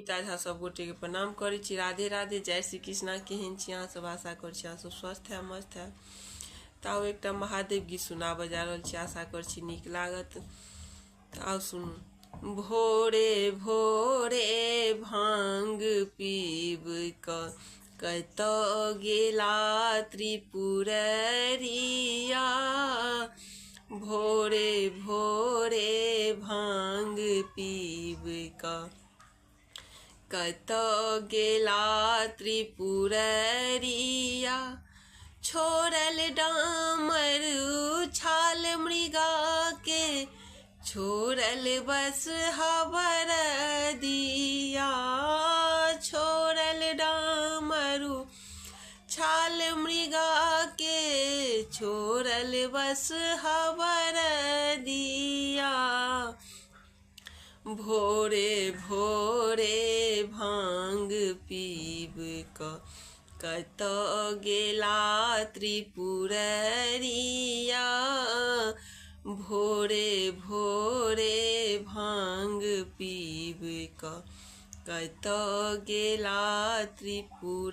पिता झा सब गोटे के प्रणाम करै छी। राधे राधे, जय श्री कृष्णा। केहन छी अहाँ सब? आशा कर छी अहाँ सब स्वस्थ है, मस्त है। ताऊ एक महादेव गीत सुना बजा रहल छी, आशा कर छी नीक लागत। आओ सुनू। भोरे भोरे भांग पीब कतऽ गेला त्रिपुररिया। भोरे भोरे भांग पीब कतऽ गेला त्रिपुररिया। छोड़ल डामर उछाल मृगा के, छोड़ल बस हबर दिया। छोड़ल डामर उछाल मृगा के, छोड़ल बस हबर दिया। भोरे भोरे भांग पीब कतऽ गेला त्रिपुररिया। भोरे भोरे भांग पीब कतऽ गेला त्रिपुररिया।